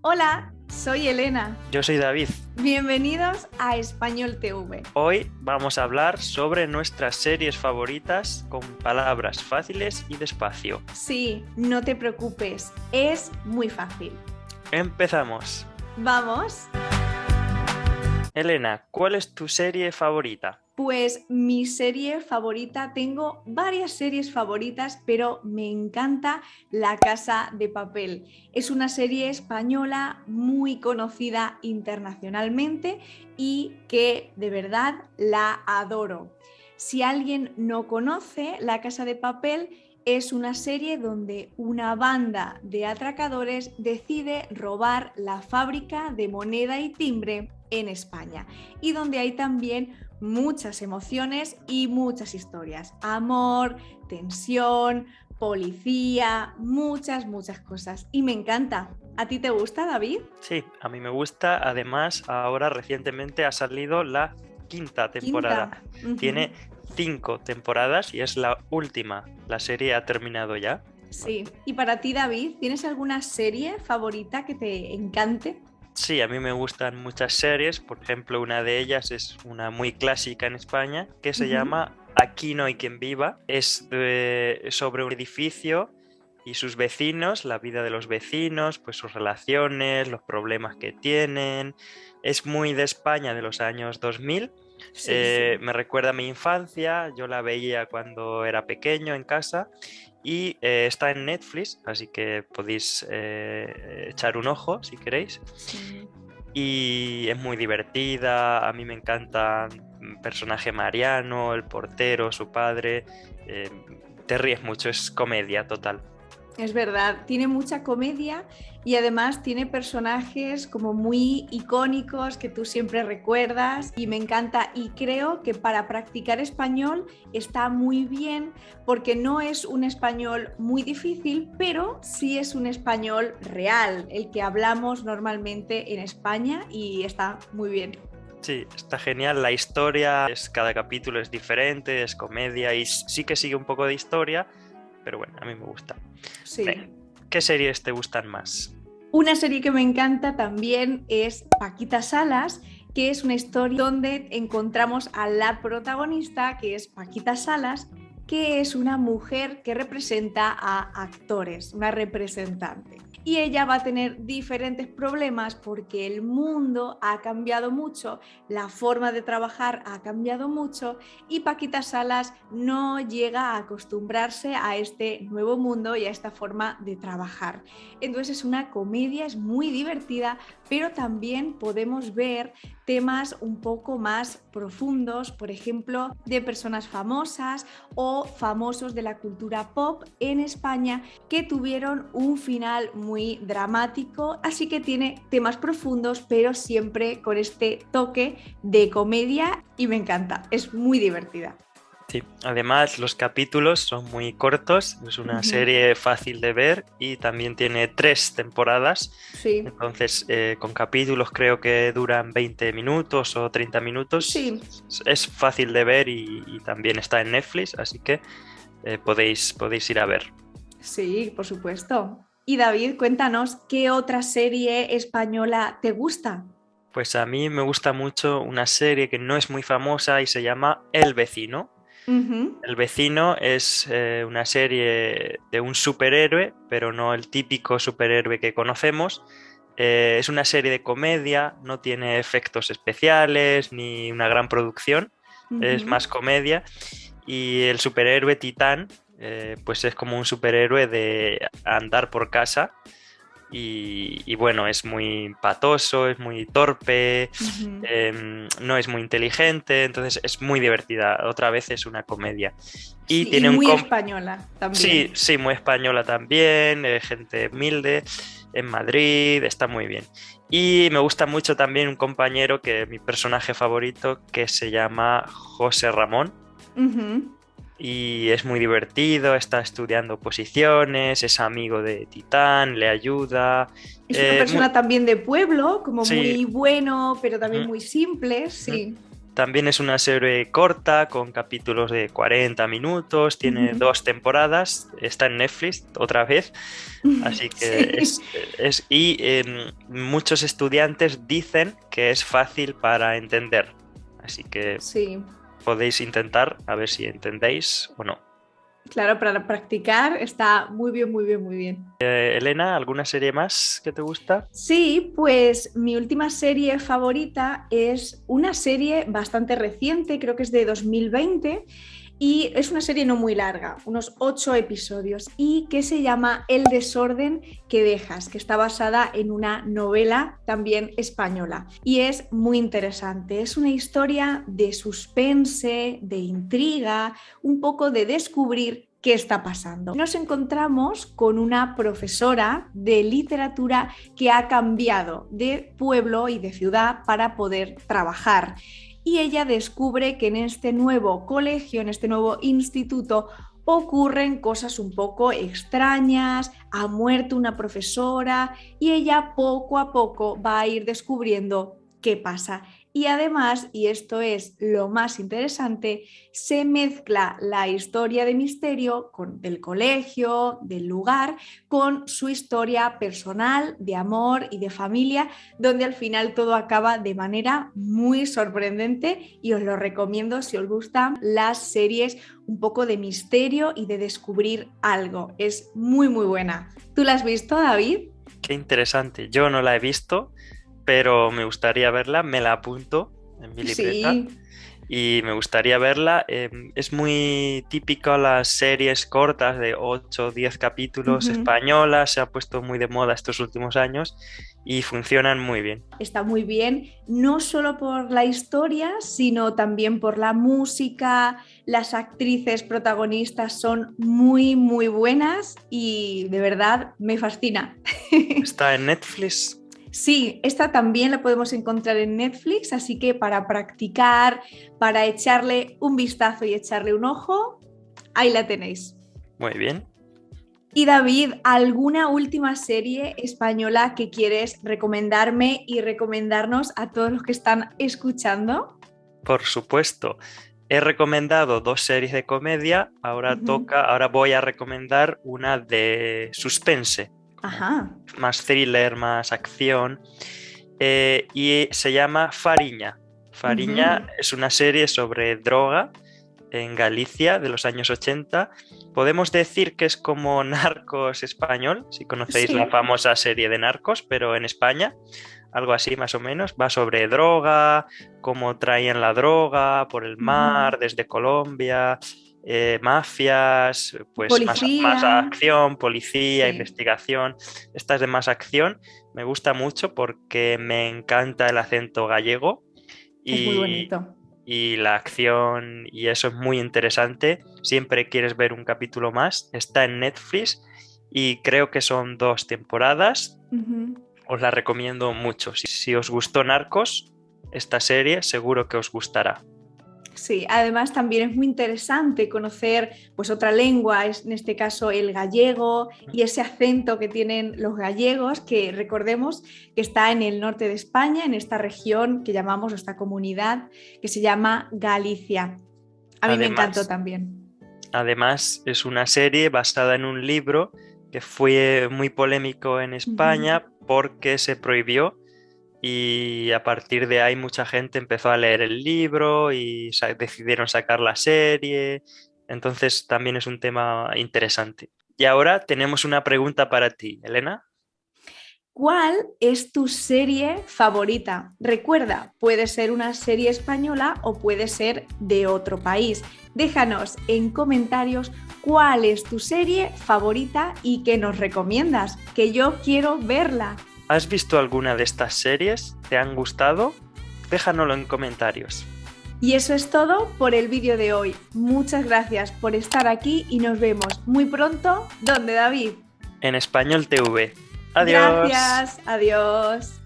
Hola, soy Elena. Yo soy David. Bienvenidos a Español TV. Hoy vamos a hablar sobre nuestras series favoritas con palabras fáciles y despacio. Sí, no te preocupes, es muy fácil. Empezamos. ¿Vamos? Elena, ¿cuál es tu serie favorita? Pues mi serie favorita, tengo varias series favoritas, pero me encanta La Casa de Papel. Es una serie española muy conocida internacionalmente y que de verdad la adoro. Si alguien no conoce La Casa de Papel, es una serie donde una banda de atracadores decide robar la fábrica de moneda y timbre en España y donde hay también muchas emociones y muchas historias. Amor, tensión, policía, muchas cosas. Y me encanta. ¿A ti te gusta, David? Sí, a mí me gusta. Además, ahora recientemente ha salido la quinta temporada. Tiene 5 temporadas y es la última. La serie ha terminado ya. Sí. ¿Y para ti, David, tienes alguna serie favorita que te encante? Sí, a mí me gustan muchas series. Por ejemplo, una de ellas es una muy clásica en España que se llama Aquí no hay quien viva. Es sobre un edificio y sus vecinos, la vida de los vecinos, pues sus relaciones, los problemas que tienen. Es muy de España de los años 2000. Sí. Me recuerda a mi infancia, yo la veía cuando era pequeño en casa y está en Netflix, así que podéis echar un ojo si queréis. Sí. Y es muy divertida, a mí me encanta el personaje Mariano, el portero, su padre. Te ríes mucho, es comedia total. Es verdad, tiene mucha comedia y además tiene personajes como muy icónicos que tú siempre recuerdas y me encanta, y creo que para practicar español está muy bien porque no es un español muy difícil, pero sí es un español real, el que hablamos normalmente en España, y está muy bien. Sí, está genial. La historia, cada capítulo es diferente, es comedia y sí que sigue un poco de historia, pero bueno, a mí me gusta. Sí. ¿Qué series te gustan más? Una serie que me encanta también es Paquita Salas, que es una historia donde encontramos a la protagonista, que es Paquita Salas, que es una mujer que representa a actores, una representante. Y ella va a tener diferentes problemas porque el mundo ha cambiado mucho, la forma de trabajar ha cambiado mucho y Paquita Salas no llega a acostumbrarse a este nuevo mundo y a esta forma de trabajar. Entonces es una comedia, es muy divertida, pero también podemos ver temas un poco más profundos, por ejemplo, de personas famosas o famosos de la cultura pop en España que tuvieron un final muy dramático, así que tiene temas profundos, pero siempre con este toque de comedia, y me encanta, es muy divertida. Sí, además los capítulos son muy cortos, es una serie fácil de ver y también tiene 3 temporadas. Sí. Entonces con capítulos creo que duran 20 minutos o 30 minutos. Sí. Es fácil de ver y también está en Netflix, así que podéis ir a ver. Sí, por supuesto. Y David, cuéntanos, ¿qué otra serie española te gusta? Pues a mí me gusta mucho una serie que no es muy famosa y se llama El Vecino. El Vecino es una serie de un superhéroe, pero no el típico superhéroe que conocemos. Es una serie de comedia, no tiene efectos especiales ni una gran producción, es más comedia. Y el superhéroe Titán, pues es como un superhéroe de andar por casa. Y bueno, es muy patoso, es muy torpe, no es muy inteligente, entonces es muy divertida. Otra vez es una comedia. Y sí, tiene y muy española también. Sí, muy española también, gente humilde, en Madrid, está muy bien. Y me gusta mucho también un compañero que es mi personaje favorito, que se llama José Ramón. Y es muy divertido, está estudiando oposiciones, es amigo de Titán, le ayuda. Es una persona también de pueblo, como Sí, muy bueno, pero también muy simple, sí. También es una serie corta, con capítulos de 40 minutos, tiene 2 temporadas, está en Netflix otra vez, así que muchos estudiantes dicen que es fácil para entender, así que podéis intentar a ver si entendéis o no. Claro, para practicar está muy bien, muy bien, muy bien. Elena, ¿alguna serie más que te gusta? Sí, pues mi última serie favorita es una serie bastante reciente, creo que es de 2020 y es una serie no muy larga, unos 8 episodios y que se llama El desorden que dejas, que está basada en una novela también española y es muy interesante. Es una historia de suspense, de intriga, un poco de descubrir qué está pasando. Nos encontramos con una profesora de literatura que ha cambiado de pueblo y de ciudad para poder trabajar. Y ella descubre que en este nuevo colegio, en este nuevo instituto, ocurren cosas un poco extrañas, ha muerto una profesora y ella poco a poco va a ir descubriendo qué pasa. Y además, y esto es lo más interesante, se mezcla la historia de misterio del colegio, del lugar, con su historia personal, de amor y de familia, donde al final todo acaba de manera muy sorprendente y os lo recomiendo si os gustan las series un poco de misterio y de descubrir algo. Es muy, muy buena. ¿Tú la has visto, David? Qué interesante. Yo no la he visto, pero me gustaría verla, me la apunto en mi libreta. Sí. Y me gustaría verla. Es muy típico las series cortas de 8 o 10 capítulos españolas, se ha puesto muy de moda estos últimos años y funcionan muy bien. Está muy bien, no solo por la historia, sino también por la música. Las actrices protagonistas son muy, muy buenas y de verdad me fascina. ¿Está en Netflix? Sí, esta también la podemos encontrar en Netflix, así que para practicar, para echarle un vistazo y echarle un ojo, ahí la tenéis. Muy bien. Y David, ¿alguna última serie española que quieres recomendarme y recomendarnos a todos los que están escuchando? Por supuesto. He recomendado 2 series de comedia, ahora voy a recomendar una de suspense. Ajá. Más thriller, más acción, y se llama Fariña. Fariña es una serie sobre droga en Galicia de los años 80. Podemos decir que es como Narcos español, si conocéis la famosa serie de Narcos, pero en España, algo así más o menos. Va sobre droga, cómo traían la droga por el mar desde Colombia. Mafias, pues más acción, policía, investigación. Esta es de más acción. Me gusta mucho porque me encanta el acento gallego es muy bonito. Y la acción y eso es muy interesante. Siempre quieres ver un capítulo más. Está en Netflix y creo que son 2 temporadas. Os la recomiendo mucho. Si os gustó Narcos, esta serie seguro que os gustará. Sí, además también es muy interesante conocer pues otra lengua, en este caso el gallego y ese acento que tienen los gallegos, que recordemos que está en el norte de España, en esta región que llamamos, esta comunidad que se llama Galicia. A mí me encantó también. Además, es una serie basada en un libro que fue muy polémico en España porque se prohibió. Y a partir de ahí mucha gente empezó a leer el libro y decidieron sacar la serie. Entonces también es un tema interesante. Y ahora tenemos una pregunta para ti, Elena. ¿Cuál es tu serie favorita? Recuerda, puede ser una serie española o puede ser de otro país. Déjanos en comentarios cuál es tu serie favorita y qué nos recomiendas, que yo quiero verla. ¿Has visto alguna de estas series? ¿Te han gustado? Déjanoslo en comentarios. Y eso es todo por el vídeo de hoy. Muchas gracias por estar aquí y nos vemos muy pronto. ¿Dónde, David? En Español TV. Adiós. Gracias. Adiós.